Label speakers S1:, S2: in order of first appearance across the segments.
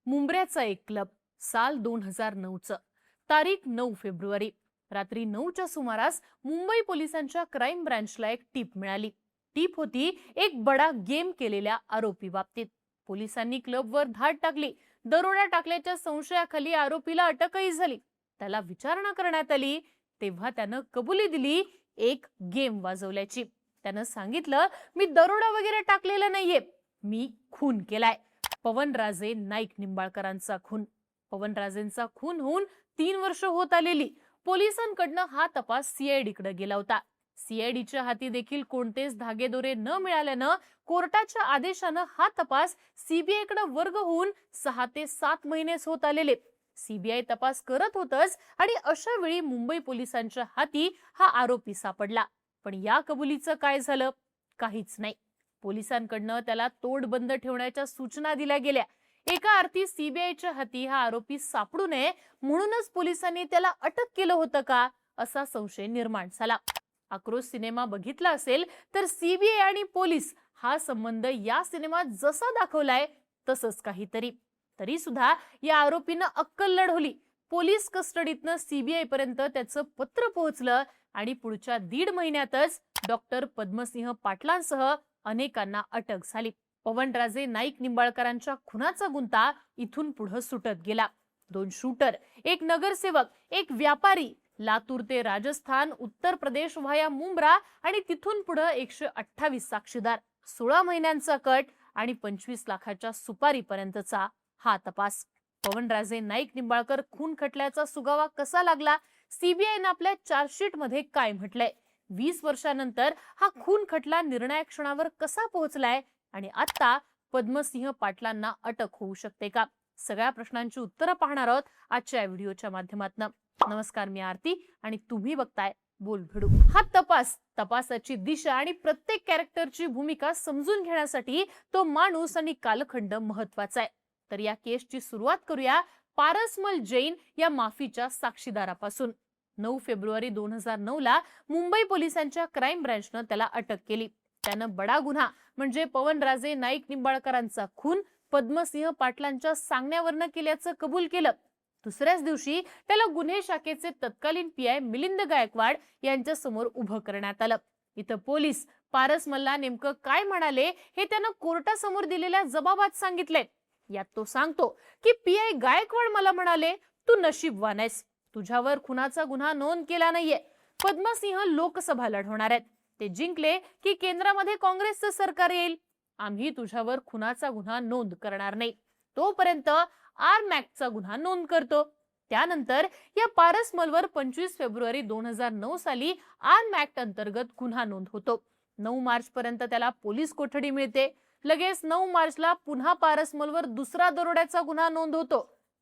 S1: मुंब्र्याचा एक क्लब, साल 2009चं, तारीख 9 फेब्रुवारी. रात्री 9च्या सुमारास मुंबई पोलिसांच्या क्राईम ब्रांचला एक टीप मिळाली. टीप होती एक बडा गेम केलेल्या आरोपी बाबतीत. पोलिसांनी क्लबवर धाड टाकली. दरोडा टाकल्याच्या संशयाखाली आरोपीला अटकही झाली. त्याला विचारणा करण्यात आली तेव्हा त्यानं कबुली दिली एक गेम वाजवल्याची. त्यानं सांगितलं, मी दरोडा वगैरे टाकलेला नाहीये, मी खून केलाय. पवनराजे नाईक निंबाळकरांचा खून. पवनराजेंचा खून होऊन 3 वर्ष होत आलेली. पोलिसांकडनं हा तपास सीआयडीकडे गेला होता. सीआयडीच्या हाती देखील कोणतेच धागेदोरे न मिळाल्यानं कोर्टाच्या आदेशानं हा तपास सीबीआयकडे वर्ग होऊन 6 ते 7 महिनेच होत आलेले. सीबीआय तपास करत होतच आणि अशा वेळी मुंबई पोलिसांच्या हाती हा आरोपी सापडला. पण या कबुलीचं काय झालं? काहीच नाही. पोलिसांकडनं त्याला तोडबंद ठेवण्याच्या सूचना दिल्या गेल्या. एका अर्थी सीबीआयच्या हाती हा आरोपी सापडू नये म्हणूनच पोलिसांनी त्याला अटक केलं होतं का, असा संशय निर्माण झाला. आक्रोश सिनेमा बघितला असेल तर सीबीआय आणि पोलीस हा संबंध या सिनेमात जसा दाखवलाय तसंच काहीतरी. तरी सुद्धा या आरोपीनं अक्कल लढवली. पोलीस कस्टडीतनं सीबीआय पर्यंत त्याचं पत्र पोहोचलं आणि पुढच्या 1.5 महिन्यातच डॉक्टर पद्मसिंह पाटलांसह अनेकांना अटक झाली. पवनराजे नाईक निंबाळकरांच्या खुनाचा गुंता इथून पुढे सुटत गेला. 2 शूटर, एक नगरसेवक, एक व्यापारी, लातूर ते राजस्थान, उत्तर प्रदेश व्हाया मुंब्रा आणि तिथून पुढे 128 साक्षीदार, 16 महिन्यांचा कट आणि 25 लाखाच्या सुपारीपर्यंतचा हा तपास. पवनराजे नाईक निंबाळकर खून खटल्याचा सुगावा कसा लागला? सीबीआयने आपल्या चार्जशीट मध्ये काय म्हटलंय? 20 वर्षांनंतर हा खून खटला निर्णायक क्षणावर कसा पोहोचलाय आणि आता पद्मसिंह पाटलांना अटक होऊ शकते का? सगळ्या प्रश्नांची उत्तरं पाहणार आहोत आजच्या व्हिडिओच्या माध्यमातून. नमस्कार, मी आरती आणि तुम्ही बघताय बोलभिडू. हा तपासाची दिशा आणि प्रत्येक कॅरेक्टरची भूमिका समजून घेण्यासाठी तो माणूस आणि कालखंड महत्वाचा आहे. तर या केसची सुरुवात करूया पारसमल जैन या माफीच्या साक्षीदारापासून. 9 फेब्रुवारी 2009 ला मुंबई पोलिसांच्या क्राईम ब्रांचनं त्याला अटक केली. त्यानं बडा गुन्हा म्हणजे पवनराजे नाईक निंबाळकरांचा खून पद्मसिंह पाटलांच्या सांगण्यावरनं केल्याचं कबूल केलं. दुसऱ्याच दिवशी त्याला गुन्हे शाखेचे तत्कालीन पीआय मिलिंद गायकवाड यांच्या समोर उभं करण्यात आलं. इथं पोलीस पारसमलला नेमकं काय म्हणाले हे त्यानं कोर्टासमोर दिलेल्या जबाबात सांगितले. यात तो सांगतो की पीआय गायकवाड मला म्हणाले, तू नशीबवान आहेस, तुझ्यावर खुनाचा गुन्हा नोंद केला नाहीये. पद्मसिंह लोकसभा लढवणार आहेत. ते जिंकले की केंद्रामध्ये काँग्रेसचं सरकार येईल. आम्ही तुझ्यावर खुनाचा गुन्हा नोंद करणार नाही. तोपर्यंत आरमॅक्टचा गुन्हा नोंद करतो. त्यानंतर या पारसमलवर 25 फेब्रुवारी 2009 साली आरमॅक्ट अंतर्गत गुन्हा नोंद होतो. 9 मार्च पर्यंत त्याला पोलीस कोठडी मिळते. लगेच 9 मार्चला पुन्हा पारसमलवर दुसरा दरोड्याचा गुन्हा नोंद होतो.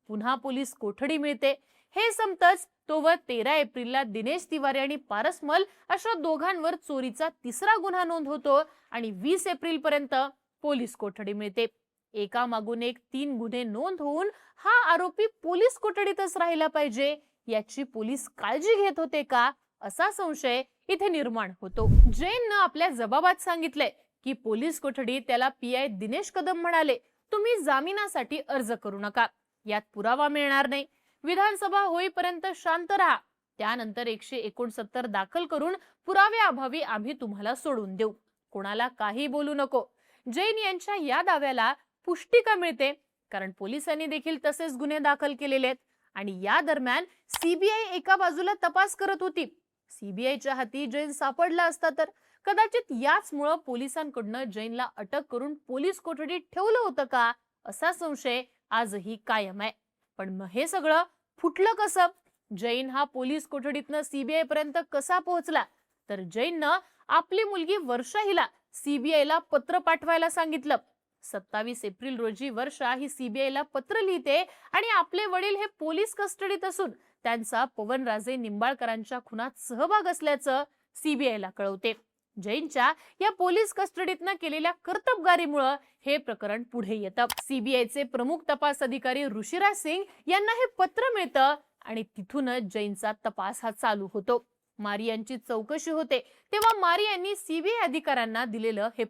S1: पुन्हा पोलीस कोठडी मिळते. हे संपतच तोवर 13 एप्रिलला दिनेश तिवारी आणि पारसमल अशा दोघांवर चोरीचा तिसरा गुन्हा नोंद होतो आणि 20 एप्रिल पर्यंत पोलीस कोठडी मिळते. एका मागून एक 3 गुन्हे नोंद होऊन हा आरोपी पोलीस कोठडीतच राहिला पाहिजे याची पोलीस काळजी घेत होते का, असा संशय इथे निर्माण होतो. जैननं आपल्या जबाबात सांगितले की पोलीस कोठडीत त्याला पीआय दिनेश कदम म्हणाले, तुम्ही जामिनासाठी अर्ज करू नका, यात पुरावा मिळणार नाही, विधानसभा होईपर्यंत शांत राहा, त्यानंतर 169 दाखल करून पुराव्याअभावी आम्ही तुम्हाला सोडून देऊ, कोणाला काही बोलू नको. जैन यांच्या या दाव्याला पुष्टी का मिळते? कारण पोलिसांनी देखील तसेच गुन्हे दाखल केलेले आहेत आणि या दरम्यान सीबीआय एका बाजूला तपास करत होती. सीबीआयच्या हाती जैन सापडला असता तर कदाचित याचमुळे पोलिसांकडून जैनला अटक करून पोलीस कोठडीत ठेवलं होतं का, असा संशय आजही कायम आहे. पण मग हे सगळं फुटलं कसं? जैन हा पोलीस कोठडीतनं सीबीआय पर्यंत कसा पोहोचला? तर जैननं आपली मुलगी वर्षा हिला सीबीआयला पत्र पाठवायला सांगितलं. 27 एप्रिल रोजी वर्षा ही सीबीआयला पत्र लिहिते आणि आपले वडील हे पोलीस कस्टडीत असून त्यांचा पवनराजे निंबाळकरांच्या खुनात सहभाग असल्याचं सीबीआयला कळवते. जैनच्या या पोलीस कस्टडीतनं केलेल्या कर्तबगारीमुळे हे प्रकरण पुढे येतं. सीबीआयचे प्रमुख तपास अधिकारी ऋषिराज सिंग यांना हे पत्र मिळतं आणि तिथूनच जैनचा तपास हा चालू होतो. मारी यांची चौकशी होते तेव्हा मारी यांनी सीबीआय अधिकाऱ्यांना दिलेलं हे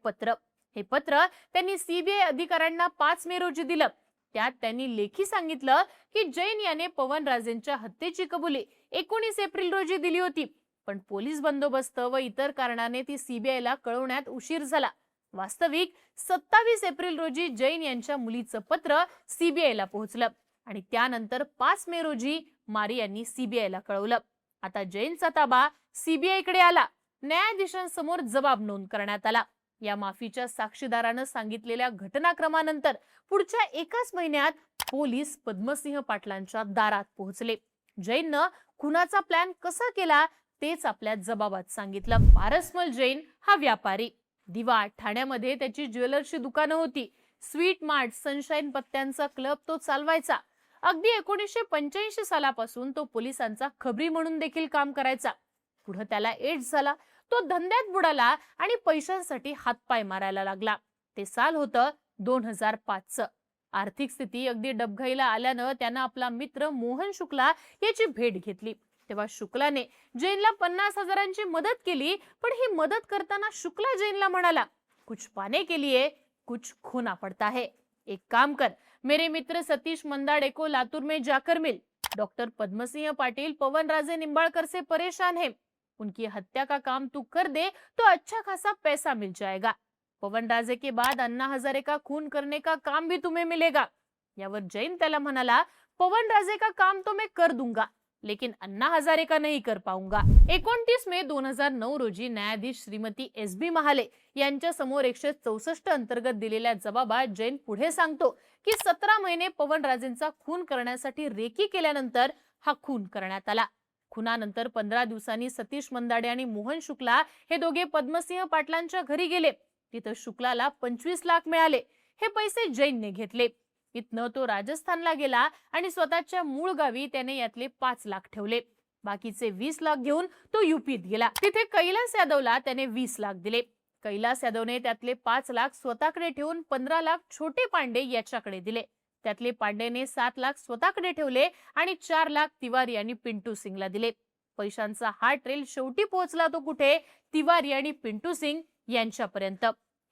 S1: पत्र त्यांनी सीबीआय अधिकाऱ्यांना 5 मे रोजी दिलं. त्यात त्यांनी लेखी सांगितलं की जैन याने पवन राजेंच्या हत्येची कबुली 19 एप्रिल रोजी दिली होती, पण पोलीस बंदोबस्त व इतर कारणाने ती सीबीआयला कळवण्यात उशीर झाला. वास्तविक 27 एप्रिल रोजी जैन यांच्या मुलीचं पत्र सीबीआयला पोहोचलं आणि त्यानंतर 5 मे रोजी मारी यांनी सीबीआयला कळवलं. आता जैनचा ताबा सीबीआयकडे आला. न्यायाधीशांसमोर जबाब नोंद करण्यात आला. या माफीच्या साक्षीदारानं सांगितलेल्या घटनाक्रमानंतर पुढच्या एकाच महिन्यात पोलीस पद्मसिंह पाटलांच्या दारात पोहोचले. जैननं खुनाचा प्लॅन कसा केला तेच आपल्या जबाबात सांगितलं. पारसमल जैन हा व्यापारी. दिवा ठाण्यामध्ये त्याची ज्वेलर्सची दुकानं होती. स्वीट मार्ट, सनशाईन पत्त्यांचा क्लब तो चालवायचा. अगदी 1985 सालापासून तो पोलिसांचा खबरी म्हणून देखील काम करायचा. पुढे त्याला एड्स झाला. तो धंद्यात बुडाला आणि पैशांसाठी हातपाय मारायला लागला. ते साल होतं 2005चं. आर्थिक स्थिती अगदी डबघाईला आल्यानं त्यानं आपला मित्र मोहन शुक्ला याची भेट घेतली. तेव्हा शुक्लाने जैनला 50,000ची मदत केली, पण ही मदत करताना शुक्ला जैनला म्हणाला, कुछ पाने के लिए कुछ खोना पड़ता है. एक काम कर, मेरे मित्र सतीश मंदाड़े को लातूर में जाकर मिल. डॉक्टर पद्मसिंह पाटिल पवन राजे निंबाळकर से परेशान है. उनकी हत्या का काम तू कर दे तो अच्छा खासा पैसा मिल जाएगा. पवन राजे के बाद अन्ना हजारे का खून करने का काम भी तुम्हें मिलेगा. यावर जैन त्याला म्हणाला, पवन राजे का काम तो मैं कर दूंगा, लेकिन अन्ना हजारे का नहीं कर पाऊंगा. 29 मे 2009 रोजी न्यायाधीश श्रीमती SB महाले यांच्या समोर 164 अंतर्गत दिलेल्या जबाबात जैन पुढे सांगतो की 17 महिने पवन राजेंचा खून करण्यासाठी रेकी केल्यानंतर हा खून करण्यात आला. खुनानंतर 15 दिवसांनी सतीश मंदाडे आणि मोहन शुक्ला हे दोघे पद्मसिंह पाटलांच्या घरी गेले. तिथं शुक्लाला 25 लाख मिळाले. हे पैसे जैनने घेतले. इथनं तो राजस्थानला गेला आणि स्वतःच्या मूळ गावी त्याने यातले 5 लाख ठेवले. बाकीचे 20 लाख घेऊन तो युपीत गेला. तिथे कैलास यादवला त्याने 20 लाख दिले. कैलास यादवने त्यातले 5 लाख स्वतःकडे ठेवून 15 लाख छोटे पांडे याच्याकडे दिले. त्यातले पांडेने 7 लाख स्वतःकडे ठेवले आणि 4 लाख तिवारी आणि पिंटू सिंगला दिले. पैशांचा हा ट्रेल शेवटी पोहोचला तो कुठे? तिवारी आणि पिंटू सिंग यांच्यापर्यंत.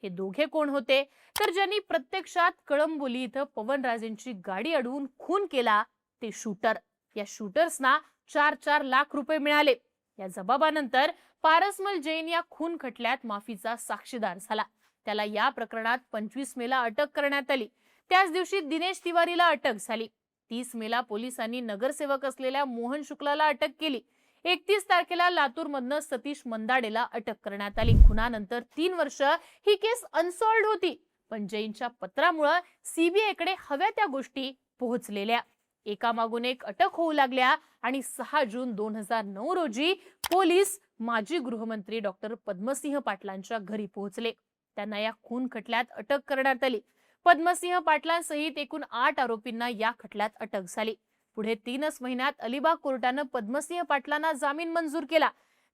S1: हे दोघे कोण होते? तर ज्यांनी प्रत्यक्षात कळंबोली इथं पवन राजेंची गाडी अडवून खून केला ते शूटर. या शूटर्सना 4-4 लाख रुपये मिळाले. या जबाबानंतर पारसमल जैन या खून खटल्यात माफीचा साक्षीदार झाला. त्याला या प्रकरणात 25 मेला अटक करण्यात आली. त्याच दिवशी दिनेश तिवारीला अटक झाली. 30 मेला पोलिसांनी नगरसेवक असलेल्या मोहन शुक्लाला अटक केली. 31 तारखेला लातूर मधनं सतीश मंदाडेला अटक करण्यात आली. खुनानंतर 3 वर्ष ही केस अनसॉल्व्ड होती, पण जैनच्या पत्रामुळे सीबीआयकडे हव्या त्या गोष्टी पोहोचलेल्या. एकामागून एक अटक होऊ लागल्या आणि 6 जून 2009 रोजी पोलीस माजी गृहमंत्री डॉक्टर पद्मसिंह पाटलांच्या घरी पोहोचले. त्यांना या खून खटल्यात अटक करण्यात आली. पद्मसिंह पाटलांसहित एकूण 8 आरोपींना या खटल्यात अटक झाली. पुढे 3 महिन्यात अलिबाग कोर्टानं पद्मसिंह पाटलांना जामीन मंजूर केला.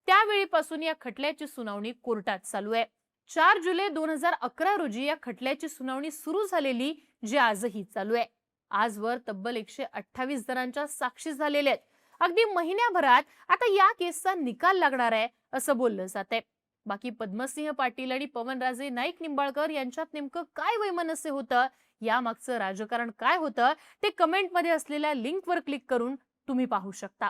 S1: त्यावेळीपासून या खटल्याची सुनावणी कोर्टात चालू आहे. 4 जुलै 2011 रोजी या खटल्याची सुनावणी सुरू झालेली, जी आजही चालू आहे. आजवर तब्बल 128 जणांच्या साक्षी झालेल्या आहेत. अगदी महिन्याभरात आता या केसचा निकाल लागणार आहे असं बोललं जात आहे. बाकी पद्मसिंह पाटील आणि पवन राजे नाईक निंबाळकर यांच्यात नेमकं काय वैमनस्य होतं, यामागचं राजकारण काय होतं, ते कमेंटमध्ये असलेल्या लिंकवर क्लिक करून तुम्ही पाहू शकता.